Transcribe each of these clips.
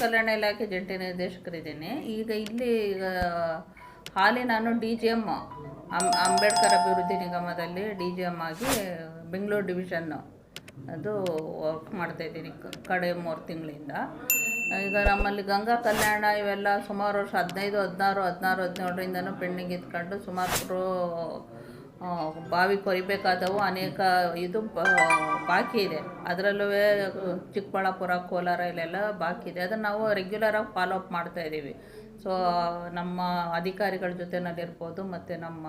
ಕಲ್ಯಾಣ ಇಲಾಖೆ ಜಂಟಿ ನಿರ್ದೇಶಕರಿದ್ದೀನಿ. ಈಗ ಇಲ್ಲಿ ಹಾಲಿ ನಾನು DGM ಅಂಬೇಡ್ಕರ್ ಅಭಿವೃದ್ಧಿ ನಿಗಮದಲ್ಲಿ DGM ಆಗಿ ಬೆಂಗಳೂರು ಡಿವಿಷನ್ನು ಅದು ವರ್ಕ್ ಮಾಡ್ತಾಯಿದ್ದೀನಿ ಕಡೆ 3 ತಿಂಗಳಿಂದ. ಈಗ ನಮ್ಮಲ್ಲಿ ಗಂಗಾ ಕಲ್ಯಾಣ ಇವೆಲ್ಲ ಸುಮಾರು ವರ್ಷ 15, 16, 17ರಿಂದನೂ ಪೆಂಡಿಂಗ್ ಇದ್ಕೊಂಡು ಸುಮಾರು ಬಾವಿ ಕೊರಿಬೇಕಾದವು ಅನೇಕ ಇದು ಬಾಕಿ ಇದೆ. ಅದರಲ್ಲೂ ಚಿಕ್ಕಬಳ್ಳಾಪುರ, ಕೋಲಾರ ಇಲ್ಲೆಲ್ಲ ಬಾಕಿ ಇದೆ. ಅದನ್ನು ನಾವು ರೆಗ್ಯುಲರಾಗಿ ಫಾಲೋ ಅಪ್ ಮಾಡ್ತಾಯಿದ್ದೀವಿ. ಸೊ ನಮ್ಮ ಅಧಿಕಾರಿಗಳ ಜೊತೆನಲ್ಲಿರ್ಬೋದು ಮತ್ತು ನಮ್ಮ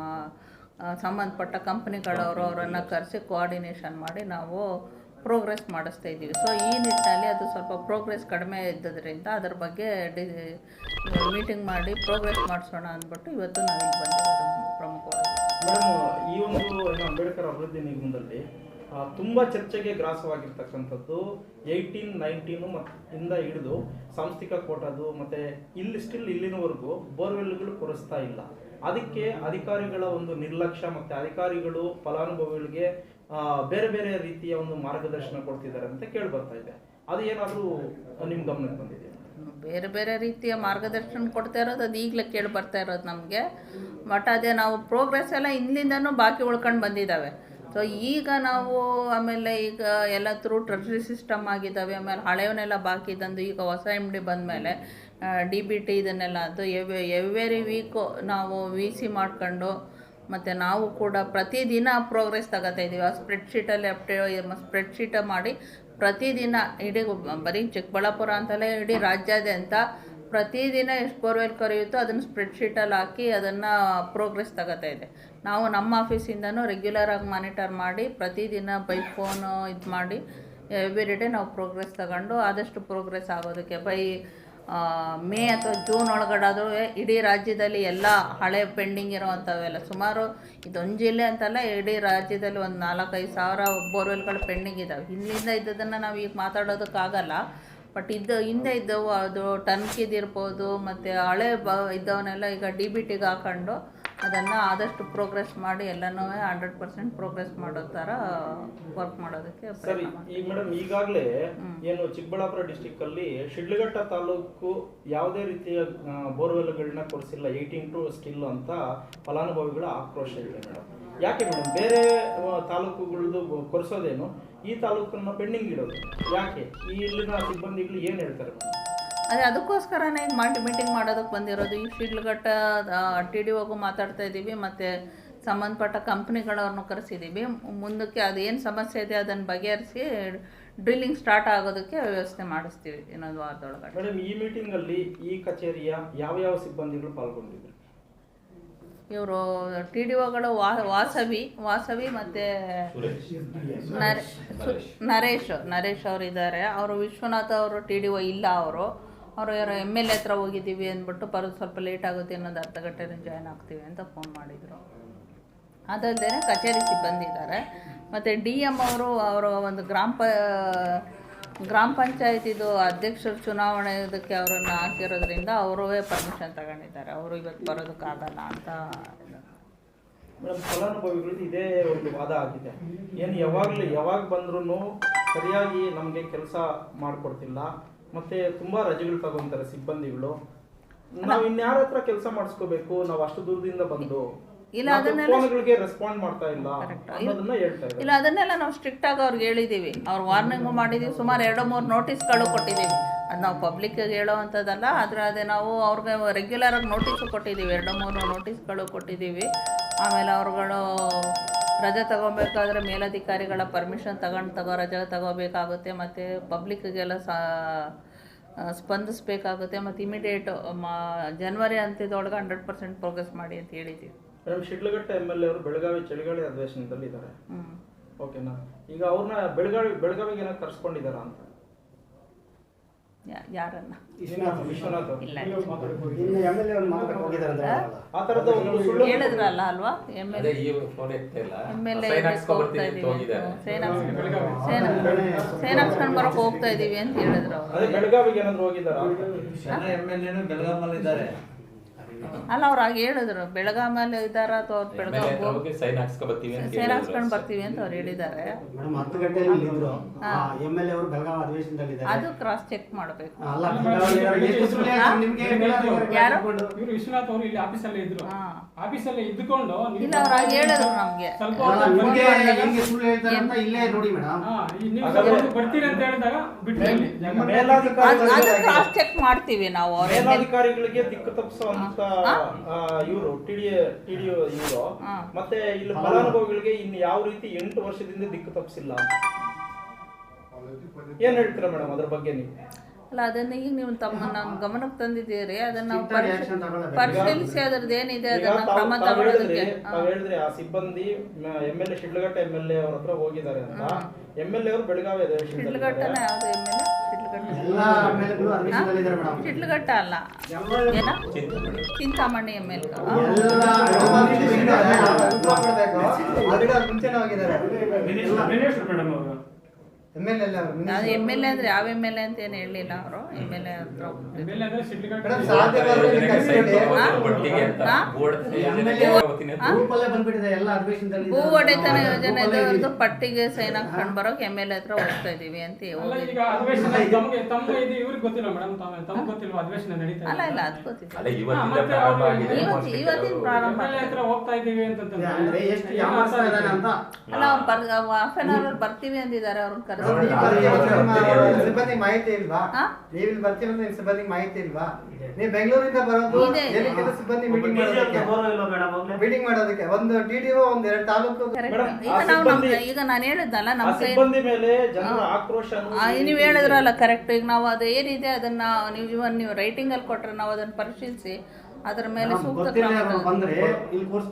ಸಂಬಂಧಪಟ್ಟ ಕಂಪ್ನಿಗಳವರು ಅವರನ್ನು ಕರೆಸಿ ಕೋಆರ್ಡಿನೇಷನ್ ಮಾಡಿ ನಾವು ಪ್ರೋಗ್ರೆಸ್ ಮಾಡಿಸ್ತಾ ಇದ್ದೀವಿ. ಸೊ ಈ ನಿಟ್ಟಿನಲ್ಲಿ ಅದು ಸ್ವಲ್ಪ ಪ್ರೋಗ್ರೆಸ್ ಕಡಿಮೆ ಇದ್ದದ್ರಿಂದ ಅದರ ಬಗ್ಗೆ ಮೀಟಿಂಗ್ ಮಾಡಿ ಪ್ರೋಗ್ರೆಸ್ ಮಾಡಿಸೋಣ ಅಂದ್ಬಿಟ್ಟು ಇವತ್ತು ನಾವಿಲ್ಲಿ ಬಂದಿರೋದು ಪ್ರಮುಖವಾಗಿ. ಮೇಡಮ್, ಈ ಒಂದು ಅಂಬೇಡ್ಕರ್ ಅಭಿವೃದ್ಧಿ ನಿಗಮದಲ್ಲಿ ತುಂಬ ಚರ್ಚೆಗೆ ಗ್ರಾಸವಾಗಿರ್ತಕ್ಕಂಥದ್ದು 18, 19 ಇಂದ ಹಿಡಿದು ಸಾಂಸ್ಥಿಕ ಕೋಟದು ಮತ್ತು ಇಲ್ಲಿನವರೆಗೂ ಬೋರ್ವೆಲ್ಗಳು ಕೊರೆಸ್ತಾ ಇಲ್ಲ. ಅದಕ್ಕೆ ಅಧಿಕಾರಿಗಳ ಒಂದು ನಿರ್ಲಕ್ಷ್ಯ ಮತ್ತು ಅಧಿಕಾರಿಗಳು ಫಲಾನುಭವಿಗಳಿಗೆ ಬೇರೆ ಬೇರೆ ರೀತಿಯ ಒಂದು ಮಾರ್ಗದರ್ಶನ ಕೊಡ್ತಿದ್ದಾರೆ ಅಂತ ಕೇಳಿ ಬರ್ತಾ ಇದೆ. ಅದು ಏನಾದರೂ ನಿಮ್ಮ ಗಮನಕ್ಕೆ ಬಂದಿದೆ? ಬೇರೆ ಬೇರೆ ರೀತಿಯ ಮಾರ್ಗದರ್ಶನ ಕೊಡ್ತಾ ಇರೋದು ಅದು ಈಗಲೇ ಕೇಳಿ ಬರ್ತಾ ಇರೋದು ನಮಗೆ. ಬಟ್ ಅದೇ ನಾವು ಪ್ರೋಗ್ರೆಸ್ ಎಲ್ಲ ಹಿಂದಿಂದನೂ ಬಾಕಿ ಉಳ್ಕೊಂಡು ಬಂದಿದ್ದಾವೆ. ಸೊ ಈಗ ನಾವು ಆಮೇಲೆ ಈಗ ಎಲ್ಲ ಥ್ರೂ ಟ್ರೆಜರಿ ಸಿಸ್ಟಮ್ ಆಗಿದ್ದಾವೆ. ಆಮೇಲೆ ಹಳೆಯವನ್ನೆಲ್ಲ ಬಾಕಿ ತಂದು ಈಗ ಹೊಸ MD ಬಂದಮೇಲೆ DBT ಇದನ್ನೆಲ್ಲ ಅದು ಎವ್ರಿ ವೀಕು ನಾವು VC ಮಾಡ್ಕೊಂಡು ಮತ್ತು ನಾವು ಕೂಡ ಪ್ರತಿದಿನ ಪ್ರೋಗ್ರೆಸ್ ತಗೋತಾ ಇದ್ದೀವಿ. ಆ ಸ್ಪ್ರೆಡ್ಶೀಟಲ್ಲಿ ಸ್ಪ್ರೆಡ್ಶೀಟ ಮಾಡಿ ಪ್ರತಿದಿನ ಇಡೀ ಬರೀ ಚಿಕ್ಕಬಳ್ಳಾಪುರ ಅಂತಲೇ ಇಡೀ ರಾಜ್ಯಾದ್ಯಂತ ಪ್ರತಿದಿನ ಎಷ್ಟು ಬೋರ್ವೆಲ್ ಕರೆಯುತ್ತೋ ಅದನ್ನು ಸ್ಪ್ರೆಡ್ಶೀಟಲ್ಲಿ ಹಾಕಿ ಅದನ್ನು ಪ್ರೋಗ್ರೆಸ್ ತಗೋತಾ ಇದೆ. ನಾವು ನಮ್ಮ ಆಫೀಸಿಂದನೂ ರೆಗ್ಯುಲರಾಗಿ ಮಾನಿಟರ್ ಮಾಡಿ ಪ್ರತಿದಿನ ಬೈ ಫೋನು ಇದು ಮಾಡಿ ಎವ್ರಿ ಡೇ ನಾವು ಪ್ರೋಗ್ರೆಸ್ ತಗೊಂಡು ಆದಷ್ಟು ಪ್ರೋಗ್ರೆಸ್ ಆಗೋದಕ್ಕೆ ಮೇ ಅಥವಾ ಜೂನ್ ಒಳಗಡಾದರೂ ಇಡೀ ರಾಜ್ಯದಲ್ಲಿ ಎಲ್ಲ ಹಳೆ ಪೆಂಡಿಂಗ್ ಇರೋವಂಥವೆಲ್ಲ ಸುಮಾರು ಇದೊಂದು ಜಿಲ್ಲೆ ಅಂತಲ್ಲ, ಇಡೀ ರಾಜ್ಯದಲ್ಲಿ ಒಂದು 4-5 ಸಾವಿರ ಬೋರ್ವೆಲ್ಗಳು ಪೆಂಡಿಂಗ್ ಇದ್ದಾವೆ. ಹಿಂದಿಂದ ಇದ್ದದನ್ನು ನಾವು ಈಗ ಮಾತಾಡೋದಕ್ಕಾಗಲ್ಲ. ಬಟ್ ಹಿಂದೆ ಇದ್ದವು ಅದು ಟನ್ಕಿದಿರ್ಬೋದು ಮತ್ತು ಹಳೆ ಇದ್ದವನ್ನೆಲ್ಲ ಈಗ DBTಗೆ ಹಾಕೊಂಡು ಅದನ್ನು ಆದಷ್ಟು ಪ್ರೋಗ್ರೆಸ್ ಮಾಡಿ ಎಲ್ಲನೂ 100% ಪ್ರೋಗ್ರೆಸ್ ಮಾಡೋ ಥರ ವರ್ಕ್ ಮಾಡೋದಕ್ಕೆ ಸರಿ. ಈ ಮೇಡಮ್, ಈಗಾಗಲೇ ಏನು ಚಿಕ್ಕಬಳ್ಳಾಪುರ ಡಿಸ್ಟಿಕ್ಕಲ್ಲಿ ಶಿಡ್ಲಘಟ್ಟ ತಾಲೂಕು ಯಾವುದೇ ರೀತಿಯ ಬೋರ್ವೆಲ್ಗಳನ್ನ ಕೊಡಿಸಿಲ್ಲ, 18 ಸ್ಕಿಲ್ ಅಂತ ಫಲಾನುಭವಿಗಳ ಆಕ್ರೋಶ ಇದೆ ಮೇಡಮ್. ಯಾಕೆ ಮೇಡಮ್ ಬೇರೆ ತಾಲೂಕುಗಳದ್ದು ಕೊಡಿಸೋದೇನು, ಈ ತಾಲೂಕನ್ನು ಪೆಂಡಿಂಗ್ ಇಡೋದು ಯಾಕೆ? ಇಲ್ಲಿನ ಸಿಬ್ಬಂದಿಗಳು ಏನು ಹೇಳ್ತಾರೆ ಮೇಡಮ್? ಅದೇ ಅದಕ್ಕೋಸ್ಕರನೇ ಈಗ ಮೀಟಿಂಗ್ ಮಾಡೋದಕ್ಕೆ ಬಂದಿರೋದು. ಈ ಶಿಡ್ಲಘಟ್ಟ TDOಗೂ ಮಾತಾಡ್ತಾ ಇದ್ದೀವಿ ಮತ್ತು ಸಂಬಂಧಪಟ್ಟ ಕಂಪ್ನಿಗಳವ್ರನ್ನೂ ಕರೆಸಿದ್ದೀವಿ. ಮುಂದಕ್ಕೆ ಅದೇನು ಸಮಸ್ಯೆ ಇದೆ ಅದನ್ನು ಬಗೆಹರಿಸಿ ಡ್ರಿಲ್ಲಿಂಗ್ ಸ್ಟಾರ್ಟ್ ಆಗೋದಕ್ಕೆ ವ್ಯವಸ್ಥೆ ಮಾಡಿಸ್ತೀವಿ ಇನ್ನೊಂದು ವಾರದೊಳಗಡೆ. ಮೇಡಮ್, ಈ ಮೀಟಿಂಗಲ್ಲಿ ಈ ಕಚೇರಿಯ ಯಾವ ಸಿಬ್ಬಂದಿಗಳು ಪಾಲ್ಗೊಂಡಿದ್ರು? ಇವರು TDOಗಳು ವಾಸವಿ ಮತ್ತು ನರೇಶ್ ಅವರು ಇದ್ದಾರೆ. ಅವರು ವಿಶ್ವನಾಥ್ ಅವರು TDO ಇಲ್ಲ. ಅವರು ಯಾರೋ MLA ಹತ್ರ ಹೋಗಿದ್ದೀವಿ ಅಂದ್ಬಿಟ್ಟು ಬರೋದು ಸ್ವಲ್ಪ ಲೇಟ್ ಆಗುತ್ತೆ, ಇನ್ನೊಂದು ಅರ್ಧ ಗಂಟೆ ಜಾಯ್ನ್ ಆಗ್ತೀವಿ ಅಂತ ಫೋನ್ ಮಾಡಿದರು. ಅದಲ್ಲದೆ ಕಚೇರಿ ಸಿಬ್ಬಂದಿ ಇದ್ದಾರೆ ಮತ್ತು DM ಅವರು ಒಂದು ಗ್ರಾಮ ಪಂಚಾಯತಿದು ಅಧ್ಯಕ್ಷರ ಚುನಾವಣೆ ಇದಕ್ಕೆ ಅವರನ್ನು ಹಾಕಿರೋದ್ರಿಂದ ಅವರೇ ಪರ್ಮಿಷನ್ ತಗೊಂಡಿದ್ದಾರೆ. ಅವರು ಇವತ್ತು ಬರೋದಕ್ಕಾಗಲ್ಲ ಅಂತ. ಮೇಡಮ್, ಫಲಾನುಭವಿಗಳು ಇದೇ ಒಂದು ವಾದ ಆಗಿದೆ. ಏನು ಯಾವಾಗ ಬಂದ್ರೂ ಸರಿಯಾಗಿ ನಮಗೆ ಕೆಲಸ ಮಾಡಿಕೊಡ್ತಿಲ್ಲ, ಮತ್ತು ತುಂಬ ರಜೆಗಳು ತಗೊಂತಾರೆ ಸಿಬ್ಬಂದಿಗಳು. ನಾವು ಇನ್ಯಾರ ಹತ್ರ ಕೆಲಸ ಮಾಡಿಸ್ಕೋಬೇಕು, ನಾವು ಅಷ್ಟು ದೂರದಿಂದ ಬಂದು ಫೋನ್ಗಳಿಗೆ ರೆಸ್ಪಾಂಡ್ ಮಾಡ್ತಾ ಇಲ್ಲ ಅನ್ನೋದನ್ನ ಹೇಳ್ತಾ ಇದ್ದಾರೆ. ಇಲ್ಲ, ಅದನ್ನೆಲ್ಲ ನಾವು ಸ್ಟ್ರಿಕ್ಟ್ ಆಗಿ ಅವ್ರಿಗೆ ಹೇಳಿದ್ದೀವಿ. ಅವ್ರು ವಾರ್ನಿಂಗು ಮಾಡಿದ್ದೀವಿ. ಸುಮಾರು 2-3 ನೋಟಿಸ್ಗಳು ಕೊಟ್ಟಿದ್ದೀವಿ. ಅದು ನಾವು ಪಬ್ಲಿಕ್ಗೆ ಹೇಳೋ ಅಂಥದ್ದಲ್ಲ, ಆದರೆ ಅದೇ ನಾವು ಅವ್ರಿಗೆ ರೆಗ್ಯುಲರಾಗಿ ನೋಟಿಸು ಕೊಟ್ಟಿದ್ದೀವಿ. 2-3 ನೋಟಿಸ್ಗಳು ಕೊಟ್ಟಿದ್ದೀವಿ. ಆಮೇಲೆ ಅವ್ರುಗಳು ರಜೆ ತಗೋಬೇಕಾದ್ರೆ ಮೇಲಧಿಕಾರಿಗಳ ಪರ್ಮಿಷನ್ ರಜೆ ತಗೋಬೇಕಾಗುತ್ತೆ ಮತ್ತು ಪಬ್ಲಿಕ್ಗೆಲ್ಲ ಸ್ಪಂದಿಸಬೇಕಾಗುತ್ತೆ ಮತ್ತು ಇಮಿಡಿಯೇಟ್ ಜನವರಿ ಅಂತ್ಯದೊಳಗೆ 100% ಪ್ರೋಗ್ರೆಸ್ ಮಾಡಿ ಅಂತ ಹೇಳಿದ್ದೀವಿ. ಮೇಡಮ್, ಶಿಡ್ಲಘಟ್ಟ MLA ಅವರು ಬೆಳಗಾವಿ ಚಳಿಗಾಳಿ ಅಧಿವೇಶನದಲ್ಲಿ ಇದ್ದಾರೆ. ಓಕೆನಾ? ಈಗ ಅವ್ರನ್ನ ಬೆಳಗಾವಿಗೆ ಏನೋ ಕರ್ಸ್ಕೊಂಡಿದ್ದಾರಾ ಅಂತ? ಯಾರನ್ನ? ವಿಶ್ವನಾಥ್ ಹೇಳಿದ್ರಲ್ಲ ಅಲ್ವಾ, MLA ಹೋಗ್ತಾ ಇದೀವಿ, ಸೇನಾಪ್ಸ್ಕೊಂಡು ಬರೋಕೆ ಹೋಗ್ತಾ ಇದೀವಿ ಅಂತ ಹೇಳಿದ್ರು. ಬೆಳಗಾವಿಗೆ ಏನಾದ್ರು ಹೋಗಿದ್ದಾರಾ? ಅಲ್ಲ ಅವ್ರು ಹಾಗೆ ಹೇಳಿದ್ರು ಬೆಳಗಾಮಲ್ಲಿ ಇದ್ದಾರ ಅಥವಾ ಅವ್ರು ಬೆಳಗಾವಿ ಸೈನ್ ಹಾಕ್ಸ್ಕೊ ಬರ್ತೀವಿ ಅಂತ ಸೇಲ್ ಹಾಕ್ಸ್ಕೊಂಡು ಬರ್ತೀವಿ ಅಂತ ಅವ್ರು ಹೇಳಿದ್ದಾರೆ. ಮೇಡಮ್ 10 ಗಂಟೆಯಲ್ಲಿ ಇಲ್ಲಿದ್ರು MLA ಅವರು ಬೆಳಗಾವಿ ಅಧಿವೇಶನದಲ್ಲಿದ್ದಾರೆ. ಅದು ಕ್ರಾಸ್ ಚೆಕ್ ಮಾಡಬೇಕು. ಅಲ್ಲ ನಿಮಗೆ ಯಾರು ಇವರು ವಿಶ್ವನಾಥ್ ಅವರು ಇಲ್ಲಿ ಆಫೀಸಲ್ಲೇ ಇದ್ರು. ಆಫೀಸಲ್ಲೇ ಇದ್ದುಕೊಂಡು ಇಲ್ಲ ಅವ್ರು ಹಾಗೆ ಹೇಳಿದ್ರು ನಮ್ಗೆ. ಸ್ವಲ್ಪ ಹೆಂಗೆ ಸುಳ್ಳು ಹೇಳ್ತಾರೆ ಅಂತ ಇಲ್ಲೇ ನೋಡಿ ಮೇಡಮ್. ನೀವು ಸ್ವಲ್ಪ ಬರ್ತೀರಿ ಅಂತ ಹೇಳಿದಾಗ ಬಿಟ್ಟು ಅದು ಕ್ರಾಸ್ ಚೆಕ್ ಮಾಡ್ತೀವಿ ನಾವು. ಅವ್ರ ಮೇಲಾಧಿಕಾರಿಗಳಿಗೆ ದಿಕ್ಕು ತಪ್ಪಿಸುವಂತ ಇವರು ಟಿಡಿಒ ಇವರು ಮತ್ತೆ ಇಲ್ಲಿ ಫಲಾನುಭವಿಗಳಿಗೆ ಇನ್ನು ಯಾವ ರೀತಿ 8 ವರ್ಷದಿಂದ ದಿಕ್ಕು ತಪ್ಪಿಸಿಲ್ಲ. ಏನ್ ಹೇಳ್ತೀರಾ ಮೇಡಮ್ ಅದ್ರ ಬಗ್ಗೆ ನೀವು? ಅಲ್ಲ ಅದನ್ನ ಈಗ ನೀವು ನಮ್ಮ ಗಮನಕ್ಕೆ ತಂದಿದ್ದೀರಿ, ಅದನ್ನ ನಾವು ಪರಿಶೀಲಿಸಿ ಅದ್ರದ್ದು ಏನಿದೆ ಅದನ್ನ ಕ್ರಮ ತಗೊಳ್ಳೋದಕ್ಕೆ. ತಾವ್ ಹೇಳಿದ್ರಿ ಆ ಸಿಬ್ಬಂದಿ MLA ಶಿಡ್ಲಘಟ್ಟ MLA ಅವ್ರ ಹತ್ರ ಹೋಗಿದ್ದಾರೆ ಅಂತ. MLA ಅವರು ಬೆಳಗಾವಿ ಶಿಡ್ಲಘಟ್ಟನ ಯಾವ್ದು MLA? ಎಲ್ಲಾ MLAಗಳು ಅಧಿವೇಶನದಲ್ಲಿದ್ದಾರೆ ಮೇಡಮ್. ಶಿಡ್ಲಘಟ್ಟ ಅಲ್ಲ, ಏನ ಚಿಂತಾಮಣಿ MLA. ಮುಂಚೆನೇ ಹೋಗಿದ್ದಾರೆ ಮೇಡಮ್ ಅವರು MLA ಅದು MLA ಅಂದ್ರೆ ಯಾವ MLA ಅಂತ ಏನು ಹೇಳಿಲ್ಲ ಅವರು. MLA ಹತ್ರ ಬಂದ್ಬಿಟ್ಟಿದೆ ಎಲ್ಲ ಅಧಿವೇಶನದಲ್ಲಿ. ಭೂ ಒಡೆತನ ಯೋಜನೆದು ಪಟ್ಟಿಗೆ ಸೈನ್ ಹಾಕೊಂಡು ಬರೋಕೆ MLA ಹತ್ರ ಹೋಗ್ತಾ ಇದೀವಿ ಅಂತ ಈಗ ಅಧಿವೇಶನ ತಮ್ಮ ಇದು ಇವ್ರಿಗೆ ಗೊತ್ತಿಲ್ಲ ಮೇಡಮ್, ತಮ್ಗೆ ಗೊತ್ತಿಲ್ವಾ ಅಧಿವೇಶನ ನಡೀತಾ ಅಲ್ಲ ಇಲ್ಲ ಅದು ಗೊತ್ತಿಲ್ಲ. ಇವತ್ತಿನ ಪ್ರಾರಂಭ ಹತ್ರ ಹೋಗ್ತಾ ಇದೀವಿ ಅಂದ್ರೆ ಎಷ್ಟು ಯಾಮಾರಿಸ್ತಾ ಇದ್ದಾನೆ ಅಂತ. ಅಲ್ಲ ಅವ್ರು ಹಾಫ್ ಆನ್ ಅವರ್ ಬರ್ತೀವಿ ಅಂದಿದ್ದಾರೆ. ಅವ್ರನ್ನ ಕರೆದು ಸಿಬ್ಬಂದಿ ಮಾಹಿತಿ ಇಲ್ವಾ? ನೀವು ಇಲ್ಲಿ ಬರ್ತೀವಿ ಅಂತ ನಿಮ್ ಸಿಬ್ಬಂದಿ ಮಾಹಿತಿ ಇಲ್ವಾ? ನೀವು ಬೆಂಗಳೂರಿಂದ ಬರೋದು ಏನಕ್ಕೆ ಸಿಬ್ಬಂದಿ ಮೀಟಿಂಗ್ ಮಾಡೋದಕ್ಕೆ ಒಂದು TDO ಒಂದ್ 2 ತಾಲೂಕು. ಈಗ ನಾನು ಹೇಳಿದ್ನಲ್ಲ ನಮ್ಮ ಸಿಬ್ಬಂದಿ ಮೇಲೆ ಜನರ ಆಕ್ರೋಶ ನೀವು ಹೇಳಿದ್ರಲ್ಲ ಕರೆಕ್ಟ್. ಈಗ ನಾವು ಅದು ಏನಿದೆ ಅದನ್ನ ನೀವು ರೈಟಿಂಗ್ ಅಲ್ಲಿ ಕೊಟ್ರೆ ನಾವು ಅದನ್ನ ಪರಿಶೀಲಿಸಿ ಅದ್ರ ಮೇಲೆ ಸೂಕ್ತ ಕ್ರಮ ಬಂದ್ರೆ ಇಲ್ಲಿ